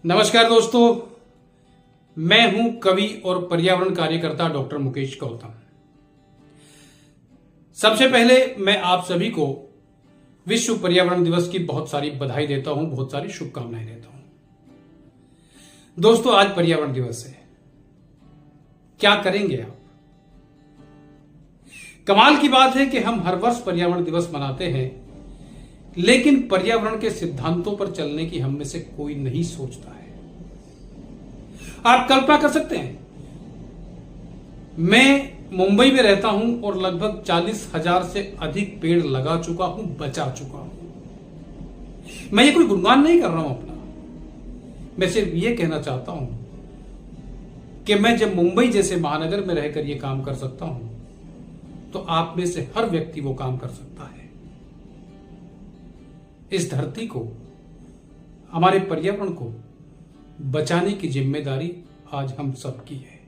नमस्कार दोस्तों, मैं हूं कवि और पर्यावरण कार्यकर्ता डॉक्टर मुकेश गौतम। सबसे पहले मैं आप सभी को विश्व पर्यावरण दिवस की बहुत सारी बधाई देता हूं, बहुत सारी शुभकामनाएं देता हूं। दोस्तों, आज पर्यावरण दिवस है। क्या करेंगे आप? कमाल की बात है कि हम हर वर्ष पर्यावरण दिवस मनाते हैं, लेकिन पर्यावरण के सिद्धांतों पर चलने की हम में से कोई नहीं सोचता है। आप कल्पना कर सकते हैं, मैं मुंबई में रहता हूं और लगभग 40,000 से अधिक पेड़ लगा चुका हूं, बचा चुका हूं। मैं ये कोई गुणगान नहीं कर रहा हूं अपना, मैं सिर्फ ये कहना चाहता हूं कि मैं जब मुंबई जैसे महानगर में रहकर ये काम कर सकता हूं, तो आप में से हर व्यक्ति वो काम कर सकता है। इस धरती को, हमारे पर्यावरण को बचाने की जिम्मेदारी आज हम सबकी है।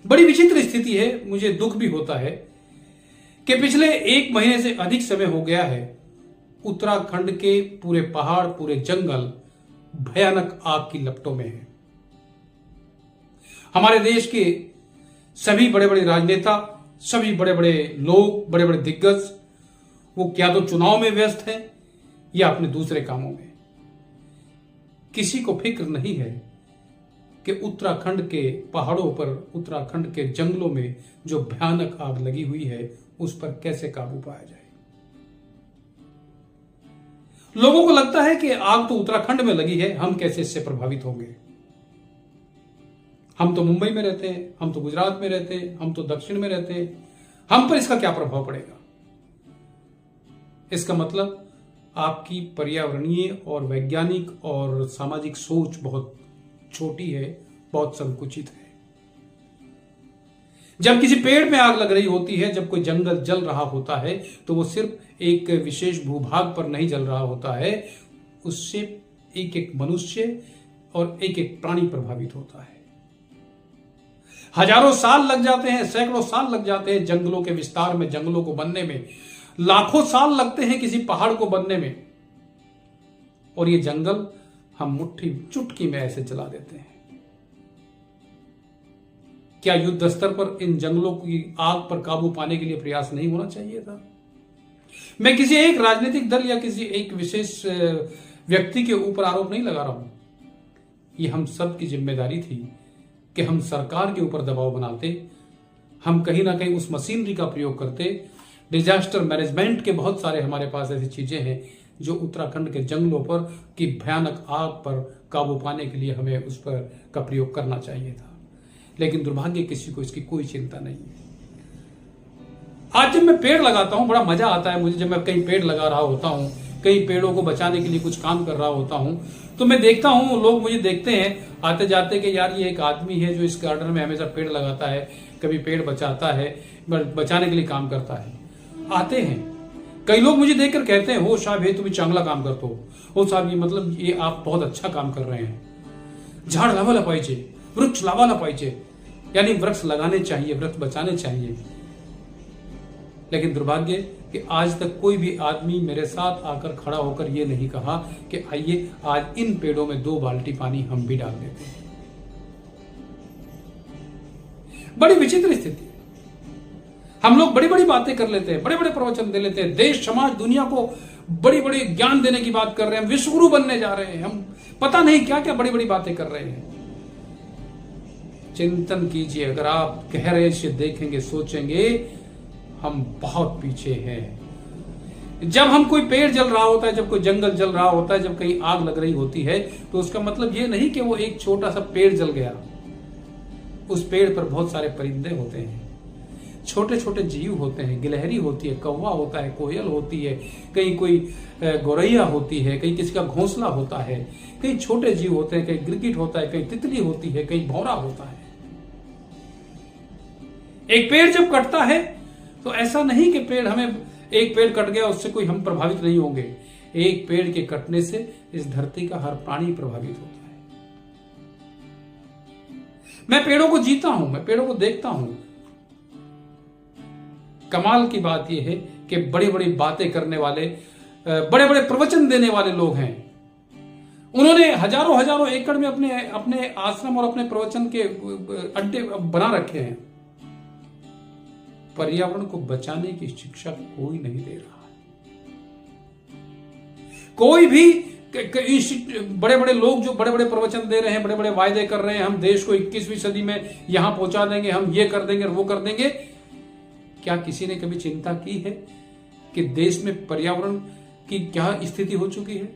बड़ी विचित्र स्थिति है, मुझे दुख भी होता है कि पिछले 1 महीने से अधिक समय हो गया है, उत्तराखंड के पूरे पहाड़, पूरे जंगल भयानक आग की लपटों में है। हमारे देश के सभी बड़े बड़े राजनेता, सभी बड़े बड़े लोग, बड़े बड़े दिग्गज, वो क्या तो चुनाव में व्यस्त हैं या अपने दूसरे कामों में। किसी को फिक्र नहीं है कि उत्तराखंड के पहाड़ों पर, उत्तराखंड के जंगलों में जो भयानक आग लगी हुई है, उस पर कैसे काबू पाया जाए। लोगों को लगता है कि आग तो उत्तराखंड में लगी है, हम कैसे इससे प्रभावित होंगे। हम तो मुंबई में रहते हैं, हम तो गुजरात में रहते हैं, हम तो दक्षिण में रहते हैं, हम पर इसका क्या प्रभाव पड़ेगा। इसका मतलब आपकी पर्यावरणीय और वैज्ञानिक और सामाजिक सोच बहुत छोटी है, बहुत संकुचित है। जब किसी पेड़ में आग लग रही होती है, जब कोई जंगल जल रहा होता है, तो वो सिर्फ एक विशेष भूभाग पर नहीं जल रहा होता है, उससे एक एक मनुष्य और एक एक प्राणी प्रभावित होता है। हजारों साल लग जाते हैं, सैकड़ों साल लग जाते हैं जंगलों के विस्तार में, जंगलों को बनने में। लाखों साल लगते हैं किसी पहाड़ को बनने में, और ये जंगल हम मुट्ठी चुटकी में ऐसे जला देते हैं। क्या युद्ध स्तर पर इन जंगलों की आग पर काबू पाने के लिए प्रयास नहीं होना चाहिए था? मैं किसी एक राजनीतिक दल या किसी एक विशेष व्यक्ति के ऊपर आरोप नहीं लगा रहा हूं। ये हम सब की जिम्मेदारी थी कि हम सरकार के ऊपर दबाव बनाते, हम कहीं ना कहीं उस मशीनरी का प्रयोग करते। डिजास्टर मैनेजमेंट के बहुत सारे हमारे पास ऐसी चीजें हैं जो उत्तराखंड के जंगलों पर की भयानक आग पर काबू पाने के लिए हमें उस पर का प्रयोग करना चाहिए था, लेकिन दुर्भाग्य किसी को इसकी कोई चिंता नहीं है। आज जब मैं पेड़ लगाता हूं, बड़ा मजा आता है मुझे। जब मैं कहीं पेड़ लगा रहा होता हूं, कई पेड़ों को बचाने के लिए कुछ काम कर रहा होता हूं, तो मैं देखता हूं, लोग मुझे देखते हैं आते जाते कि यार ये एक आदमी है जो इस गार्डन में हमेशा पेड़ लगाता है, कभी पेड़ बचाता है, बचाने के लिए काम करता है। आते हैं कई लोग मुझे देखकर कहते हैं, हो साहब ये तुम चांगला काम करते हो साहब, ये मतलब ये आप बहुत अच्छा काम कर रहे हैं। झाड़ लावायला पाहिजे, वृक्ष लावायला पाहिजे, यानी वृक्ष लगाने चाहिए, वृक्ष बचाने चाहिए। लेकिन दुर्भाग्य कि आज तक कोई भी आदमी मेरे साथ आकर खड़ा होकर ये नहीं कहा कि आइए आज इन पेड़ों में 2 बाल्टी पानी हम भी डाल देते हैं। बड़ी विचित्र स्थिति। हम लोग बड़ी बड़ी बातें कर लेते हैं, बड़े बड़े प्रवचन दे लेते हैं, देश समाज दुनिया को बड़ी बड़ी ज्ञान देने की बात कर रहे हैं, विश्वगुरु बनने जा रहे हैं, हम पता नहीं क्या क्या बड़ी बड़ी बातें कर रहे हैं। चिंतन कीजिए, अगर आप गहराई से देखेंगे, सोचेंगे, हम बहुत पीछे हैं। जब हम कोई पेड़ जल रहा होता है, जब कोई जंगल जल रहा होता है, जब कहीं आग लग रही होती है, तो उसका मतलब ये नहीं कि वो एक छोटा सा पेड़ जल गया। उस पेड़ पर बहुत सारे परिंदे होते हैं, छोटे छोटे जीव होते हैं, गिलहरी होती है, कौवा होता है, कोयल होती है, कहीं कोई गौरैया होती है, कहीं किसी का घोंसला होता है, कहीं छोटे जीव होते हैं, कहीं गिरगिट होता है, कहीं तितली होती है, कहीं भौरा होता है। एक पेड़ जब कटता है तो ऐसा नहीं कि पेड़ हमें, एक पेड़ कट गया उससे कोई हम प्रभावित नहीं होंगे। एक पेड़ के कटने से इस धरती का हर प्राणी प्रभावित होता है। मैं पेड़ों को जीता हूं, मैं पेड़ों को देखता हूं। कमाल की बात यह है कि बड़ी बड़ी बातें करने वाले, बड़े बड़े प्रवचन देने वाले लोग हैं, उन्होंने हजारों हजारों एकड़ में अपने अपने आश्रम और अपने प्रवचन के अड्डे बना रखे हैं। पर्यावरण को बचाने की शिक्षा कोई नहीं दे रहा है। कोई भी बड़े बड़े लोग जो बड़े बड़े प्रवचन दे रहे हैं, बड़े बड़े वायदे कर रहे हैं, हम देश को 21वीं सदी में यहां पहुंचा देंगे, हम ये कर देंगे और वो कर देंगे। क्या किसी ने कभी चिंता की है कि देश में पर्यावरण की क्या स्थिति हो चुकी है?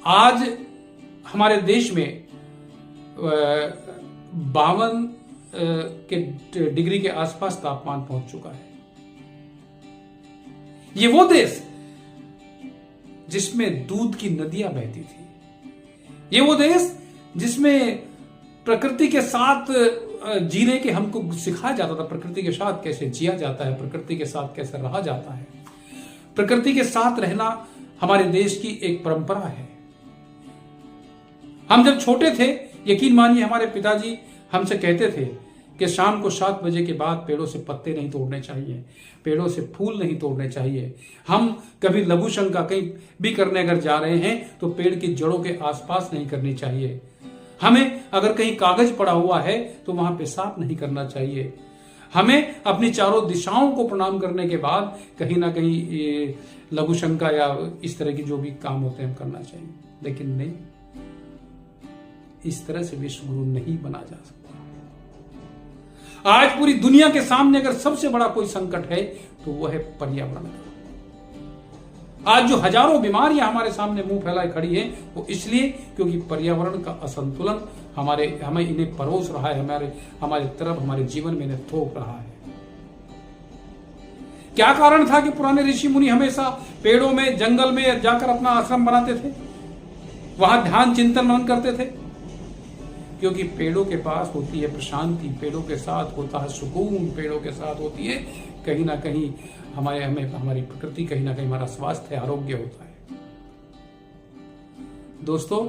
आज हमारे देश में 52 के डिग्री के आसपास तापमान पहुंच चुका है। ये वो देश जिसमें दूध की नदियां बहती थी, ये वो देश जिसमें प्रकृति के साथ जीने के हमको सिखाया जाता था, प्रकृति के साथ कैसे जिया जाता है, प्रकृति के साथ कैसे रहा जाता है। प्रकृति के साथ रहना हमारे देश की एक परंपरा है। हम जब छोटे थे, यकीन मानिए हमारे पिताजी हमसे कहते थे कि शाम को 7 बजे के बाद पेड़ों से पत्ते नहीं तोड़ने चाहिए, पेड़ों से फूल नहीं तोड़ने चाहिए। हम कभी लघु शंका कहीं भी करने अगर जा रहे हैं तो पेड़ की जड़ों के आसपास नहीं करनी चाहिए। हमें अगर कहीं कागज पड़ा हुआ है तो वहां पेशाब नहीं करना चाहिए। हमें अपनी चारों दिशाओं को प्रणाम करने के बाद कहीं ना कहीं लघु शंका या इस तरह की जो भी काम होते हैं करना चाहिए। लेकिन नहीं, इस तरह से विश्व गुरु नहीं बना जा सकता। आज पूरी दुनिया के सामने अगर सबसे बड़ा कोई संकट है तो वो है पर्यावरण का। आज जो हजारों बीमारियां हमारे सामने मुंह फैलाए खड़ी है वो इसलिए क्योंकि पर्यावरण का असंतुलन हमें इन्हें परोस रहा है, हमारे तरफ, हमारे जीवन में इन्हें थोप रहा है। क्या कारण था कि पुराने ऋषि मुनि हमेशा पेड़ों में, जंगल में जाकर अपना आश्रम बनाते थे, वहां ध्यान चिंतन मनन करते थे? क्योंकि पेड़ों के पास होती है प्रशांति, पेड़ों के साथ होता है सुकून, पेड़ों के साथ होती है कहीं ना कहीं हमारी प्रकृति, कहीं ना कहीं हमारा स्वास्थ्य, आरोग्य होता है। दोस्तों,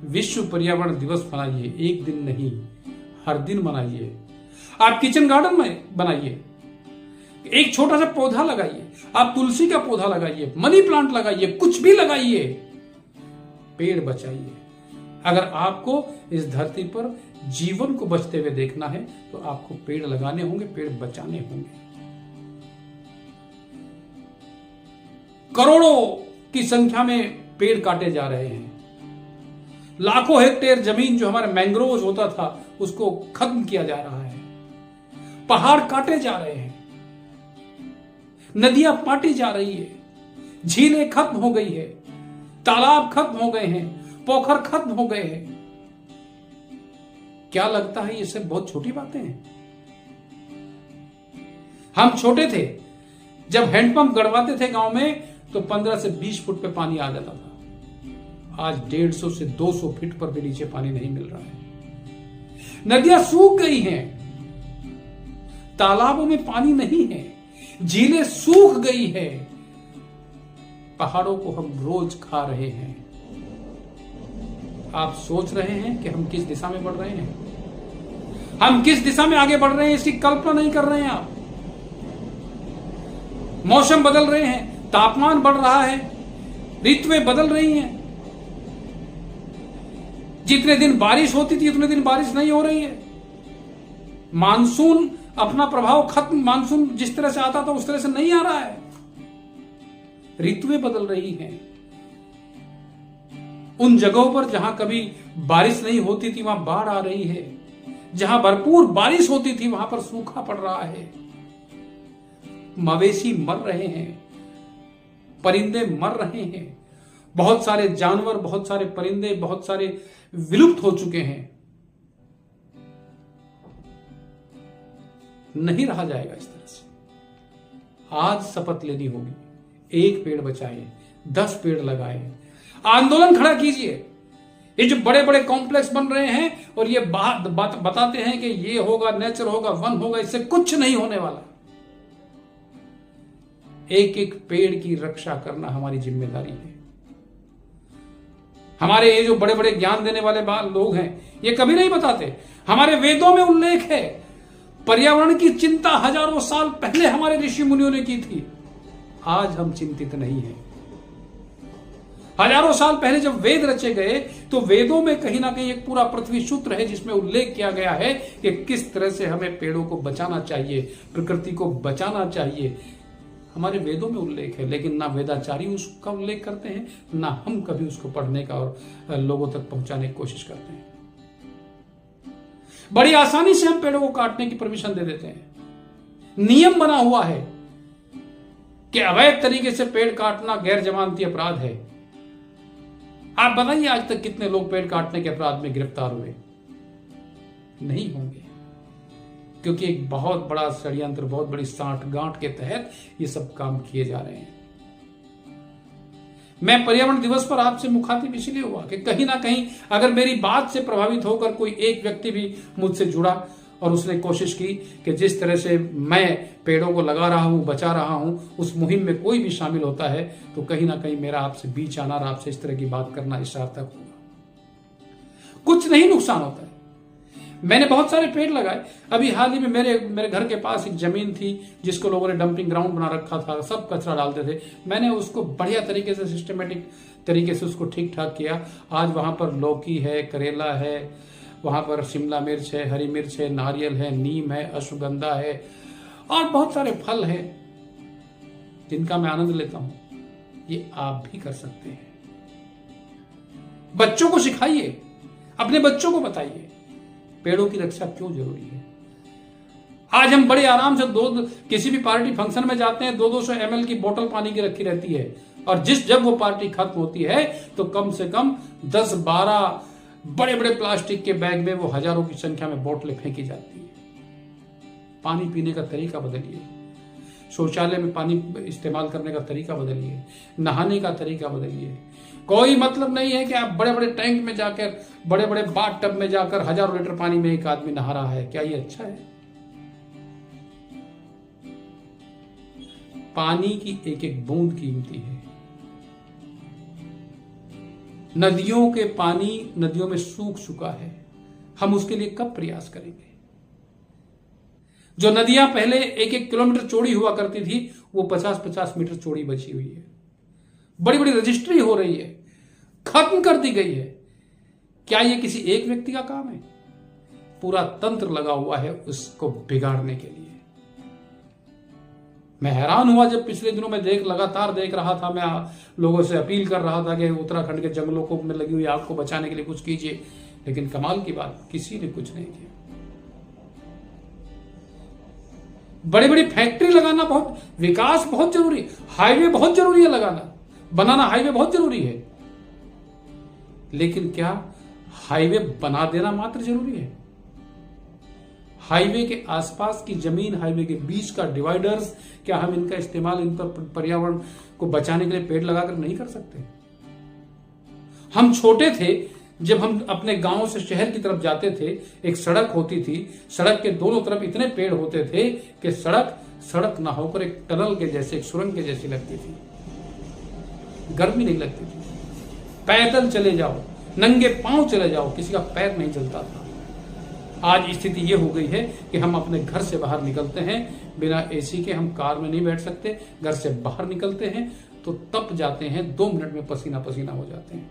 विश्व पर्यावरण दिवस मनाइए, एक दिन नहीं, हर दिन मनाइए। आप किचन गार्डन में बनाइए, एक छोटा सा पौधा लगाइए, आप तुलसी का पौधा लगाइए, मनी प्लांट लगाइए, कुछ भी लगाइए, पेड़ बचाइए। अगर आपको इस धरती पर जीवन को बचते हुए देखना है तो आपको पेड़ लगाने होंगे, पेड़ बचाने होंगे। करोड़ों की संख्या में पेड़ काटे जा रहे हैं। लाखों हेक्टेयर जमीन जो हमारा मैंग्रोव होता था उसको खत्म किया जा रहा है। पहाड़ काटे जा रहे हैं, नदियां पाटी जा रही है, झीलें खत्म हो गई है, तालाब खत्म हो गए हैं, पोखर खत्म हो गए हैं। क्या लगता है ये सब बहुत छोटी बातें हैं? हम छोटे थे जब हैंडपंप गड़वाते थे गांव में तो 15 से 20 फुट पे पानी आ जाता था। आज 150 से 200 फीट पर भी नीचे पानी नहीं मिल रहा है। नदियां सूख गई हैं, तालाबों में पानी नहीं है, झीलें सूख गई है, पहाड़ों को हम रोज खा रहे हैं। आप सोच रहे हैं कि हम किस दिशा में बढ़ रहे हैं? हम किस दिशा में आगे बढ़ रहे हैं इसकी कल्पना नहीं कर रहे हैं आप। मौसम बदल रहे हैं, तापमान बढ़ रहा है, ऋतुएं बदल रही हैं। जितने दिन बारिश होती थी उतने दिन बारिश नहीं हो रही है। मानसून अपना प्रभाव खत्म, मानसून जिस तरह से आता था उस तरह से नहीं आ रहा है। ऋतुएं बदल रही हैं। उन जगहों पर जहां कभी बारिश नहीं होती थी वहां बाढ़ आ रही है, जहां भरपूर बारिश होती थी वहां पर सूखा पड़ रहा है। मवेशी मर रहे हैं, परिंदे मर रहे हैं, बहुत सारे जानवर, बहुत सारे परिंदे, बहुत सारे विलुप्त हो चुके हैं। नहीं रहा जाएगा इस तरह से। आज शपथ लेनी होगी, 1 पेड़ बचाए, 10 पेड़ लगाए, आंदोलन खड़ा कीजिए। ये जो बड़े बड़े कॉम्प्लेक्स बन रहे हैं और ये बात बताते हैं कि ये होगा, नेचर होगा, वन होगा, इससे कुछ नहीं होने वाला। एक एक पेड़ की रक्षा करना हमारी जिम्मेदारी है। हमारे ये जो बड़े बड़े ज्ञान देने वाले लोग हैं ये कभी नहीं बताते। हमारे वेदों में उल्लेख है, पर्यावरण की चिंता हजारों साल पहले हमारे ऋषि मुनियों ने की थी। आज हम चिंतित नहीं हैं। हजारों साल पहले जब वेद रचे गए तो वेदों में कहीं ना कहीं एक पूरा पृथ्वी सूत्र है जिसमें उल्लेख किया गया है कि किस तरह से हमें पेड़ों को बचाना चाहिए, प्रकृति को बचाना चाहिए। हमारे वेदों में उल्लेख है, लेकिन ना वेदाचारी उसका उल्लेख करते हैं, ना हम कभी उसको पढ़ने का और लोगों तक पहुंचाने की कोशिश करते हैं। बड़ी आसानी से हम पेड़ों को काटने की परमिशन दे देते हैं। नियम बना हुआ है कि अवैध तरीके से पेड़ काटना गैर जमानती अपराध है। आप बताइए आज तक कितने लोग पेड़ काटने के अपराध में गिरफ्तार हुए? नहीं होंगे, क्योंकि एक बहुत बड़ा षड्यंत्र, बहुत बड़ी साठगांठ के तहत ये सब काम किए जा रहे हैं। मैं पर्यावरण दिवस पर आपसे मुखातिब इसलिए हुआ कि कहीं ना कहीं अगर मेरी बात से प्रभावित होकर कोई एक व्यक्ति भी मुझसे जुड़ा और उसने कोशिश की कि जिस तरह से मैं पेड़ों को लगा रहा हूं, बचा रहा हूं, उस मुहिम में कोई भी शामिल होता है, तो कहीं ना कहीं मेरा आपसे बीच आना और आपसे इस तरह की बात करना सार्थक होगा। कुछ नहीं नुकसान होता है। मैंने बहुत सारे पेड़ लगाए। अभी हाल ही में मेरे घर के पास एक जमीन थी जिसको लोगों ने डंपिंग ग्राउंड बना रखा था, सब कचरा डालते थे। मैंने उसको बढ़िया तरीके से, सिस्टमेटिक तरीके से उसको ठीक ठाक किया। आज वहां पर लौकी है, करेला है, वहां पर शिमला मिर्च है, हरी मिर्च है, नारियल है, नीम है, अश्वगंधा है और बहुत सारे फल हैं जिनका मैं आनंद लेता हूं। ये आप भी कर सकते हैं। बच्चों को सिखाइए, अपने बच्चों को बताइए पेड़ों की रक्षा क्यों जरूरी है। आज हम बड़े आराम से किसी भी पार्टी फंक्शन में जाते हैं, 200 ml की बोतल पानी की रखी रहती है, और जब वो पार्टी खत्म होती है तो कम से कम 10-12 बड़े बड़े प्लास्टिक के बैग में वो हजारों की संख्या में बोतलें फेंकी जाती है। पानी पीने का तरीका बदलिए, शौचालय में पानी इस्तेमाल करने का तरीका बदलिए, नहाने का तरीका बदलिए। कोई मतलब नहीं है कि आप बड़े बड़े टैंक में जाकर, बड़े बड़े बाथ टब में जाकर हजारों लीटर पानी में एक आदमी नहा रहा है। क्या ये अच्छा है? पानी की एक एक बूंद कीमती है। नदियों के पानी नदियों में सूख चुका है, हम उसके लिए कब प्रयास करेंगे? जो नदियां पहले 1-1 किलोमीटर चौड़ी हुआ करती थी, वो 50-50 मीटर चौड़ी बची हुई है। बड़ी बड़ी रजिस्ट्री हो रही है, खत्म कर दी गई है। क्या ये किसी एक व्यक्ति का काम है? पूरा तंत्र लगा हुआ है उसको बिगाड़ने के लिए। मैं हैरान हुआ जब पिछले दिनों में लगातार देख रहा था, मैं लोगों से अपील कर रहा था कि उत्तराखंड के जंगलों को में लगी हुई आग को बचाने के लिए कुछ कीजिए, लेकिन कमाल की बात, किसी ने कुछ नहीं किया। बड़ी बड़ी फैक्ट्री लगाना विकास बहुत जरूरी है, हाईवे बहुत जरूरी है, बनाना हाईवे बहुत जरूरी है, लेकिन क्या हाईवे बना देना मात्र जरूरी है? हाईवे के आसपास की जमीन, हाईवे के बीच का डिवाइडर्स, क्या हम इनका इस्तेमाल इन पर पर्यावरण को बचाने के लिए पेड़ लगाकर नहीं कर सकते? हम छोटे थे जब हम अपने गांव से शहर की तरफ जाते थे, एक सड़क होती थी, सड़क के दोनों तरफ इतने पेड़ होते थे कि सड़क ना होकर एक टनल के जैसे, एक सुरंग के जैसी लगती थी। गर्मी नहीं लगती थी, पैदल चले जाओ, नंगे पांव चले जाओ, किसी का पैर नहीं जलता था। आज स्थिति यह हो गई है कि हम अपने घर से बाहर निकलते हैं बिना एसी के, हम कार में नहीं बैठ सकते, घर से बाहर निकलते हैं तो तप जाते हैं, 2 मिनट में पसीना पसीना हो जाते हैं,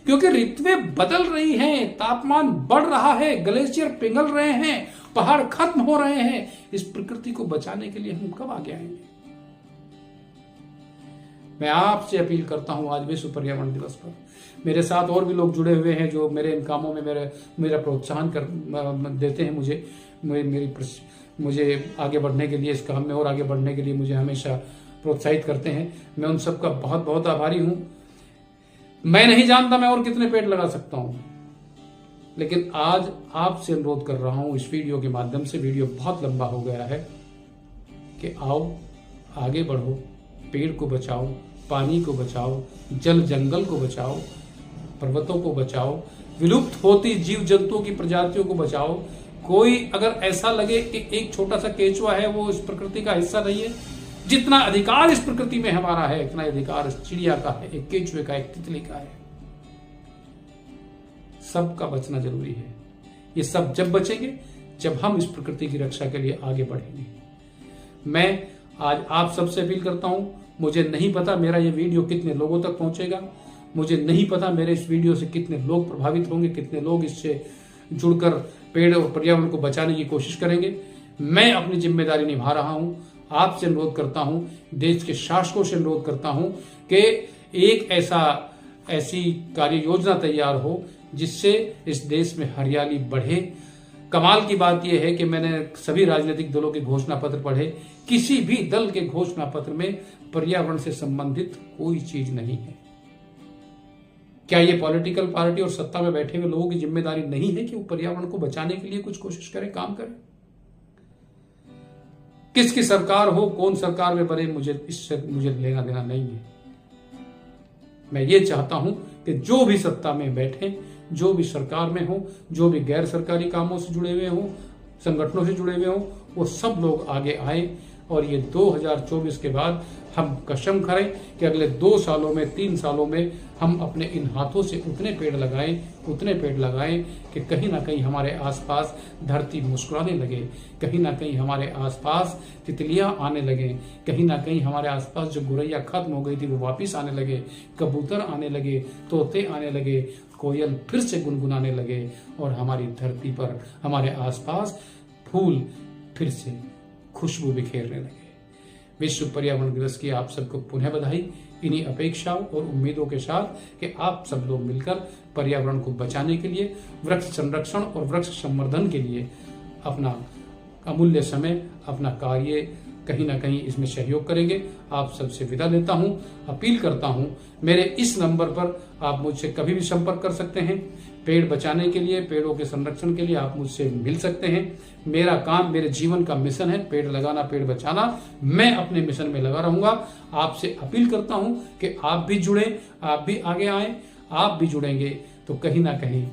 क्योंकि ऋतुएं बदल रही हैं, तापमान बढ़ रहा है, ग्लेशियर पिघल रहे हैं, पहाड़ खत्म हो रहे हैं। इस प्रकृति को बचाने के लिए हम कब आगे आएंगे? मैं आपसे अपील करता हूं आज विश्व पर्यावरण दिवस पर, मेरे साथ और भी लोग जुड़े हुए हैं जो मेरे इन कामों में मेरा प्रोत्साहन देते हैं, मुझे आगे बढ़ने के लिए, इस काम में और आगे बढ़ने के लिए मुझे हमेशा प्रोत्साहित करते हैं। मैं उन सबका बहुत बहुत आभारी हूं। मैं नहीं जानता मैं और कितने पेड़ लगा सकता हूं, लेकिन आज आपसे अनुरोध कर रहा हूं इस वीडियो के माध्यम से, वीडियो बहुत लंबा हो गया है, कि आओ आगे बढ़ो, पेड़ को बचाओ, पानी को बचाओ, जल जंगल को बचाओ, पर्वतों को बचाओ, विलुप्त होती जीव जंतुओं की प्रजातियों को बचाओ। कोई अगर ऐसा लगे कि एक छोटा सा केचुआ है वो इस प्रकृति का हिस्सा नहीं है, जितना अधिकार इस प्रकृति में हमारा है, इतना अधिकार इस चिड़िया का है, एक केचुए का, एक तितली का है। सबका बचना जरूरी है। ये सब जब बचेंगे जब हम इस प्रकृति की रक्षा के लिए आगे बढ़ेंगे। मैं आज आप सबसे अपील करता हूं, मुझे नहीं पता मेरा ये वीडियो कितने लोगों तक पहुंचेगा, मुझे नहीं पता मेरे इस वीडियो से कितने लोग प्रभावित होंगे, कितने लोग इससे जुड़कर पेड़ और पर्यावरण को बचाने की कोशिश करेंगे। मैं अपनी जिम्मेदारी निभा रहा हूं। आपसे अनुरोध करता हूं, देश के शासकों से अनुरोध करता हूं कि एक ऐसी कार्य योजना तैयार हो जिससे इस देश में हरियाली बढ़े। कमाल की बात यह है कि मैंने सभी राजनीतिक दलों के घोषणा पत्र पढ़े, किसी भी दल के घोषणा पत्र में पर्यावरण से संबंधित कोई चीज नहीं है। क्या ये पॉलिटिकल पार्टी और सत्ता में बैठे हुए लोगों की जिम्मेदारी नहीं है कि वो पर्यावरण को बचाने के लिए कुछ कोशिश करें, काम करें? किसकी सरकार हो, कौन सरकार में बने, मुझे लेना देना नहीं है। मैं ये चाहता हूं कि जो भी सत्ता में बैठे, जो भी सरकार में हो, जो भी गैर सरकारी कामों से जुड़े हुए हो, संगठनों से जुड़े हुए हो, वो सब लोग आगे आए और ये 2024 के बाद हम कसम करें कि अगले 2 सालों में, 3 सालों में हम अपने इन हाथों से उतने पेड़ लगाएं कि कहीं ना कहीं हमारे आसपास धरती मुस्कुराने लगे, कहीं ना कहीं हमारे आसपास तितलियां आने लगे, कहीं ना कहीं हमारे आसपास जो गुरैया खत्म हो गई थी वो वापिस आने लगे, कबूतर आने लगे, तोते आने लगे, कोयल फिर से गुनगुनाने लगे और हमारी धरती पर, हमारे आसपास फूल फिर से खुशबू बिखेरने लगे। विश्व पर्यावरण दिवस की आप सबको पुनः बधाई, इन्हीं अपेक्षाओं और उम्मीदों के साथ कि आप सब लोग मिलकर पर्यावरण को बचाने के लिए, वृक्ष संरक्षण और वृक्ष संवर्धन के लिए अपना अमूल्य समय, अपना कार्य कहीं ना कहीं इसमें सहयोग करेंगे। आप सबसे विदा लेता हूं, अपील करता हूं, मेरे इस नंबर पर आप मुझसे कभी भी संपर्क कर सकते हैं। पेड़ बचाने के लिए, पेड़ों के संरक्षण के लिए आप मुझसे मिल सकते हैं। मेरा काम, मेरे जीवन का मिशन है पेड़ लगाना, पेड़ बचाना। मैं अपने मिशन में लगा रहूंगा। आपसे अपील करता हूं कि आप भी जुड़े, आप भी आगे आए। आप भी जुड़ेंगे तो कहीं ना कहीं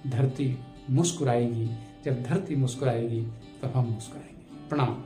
धरती मुस्कुराएगी। जब धरती मुस्कुराएगी तो हम मुस्कुराएंगे। प्रणाम।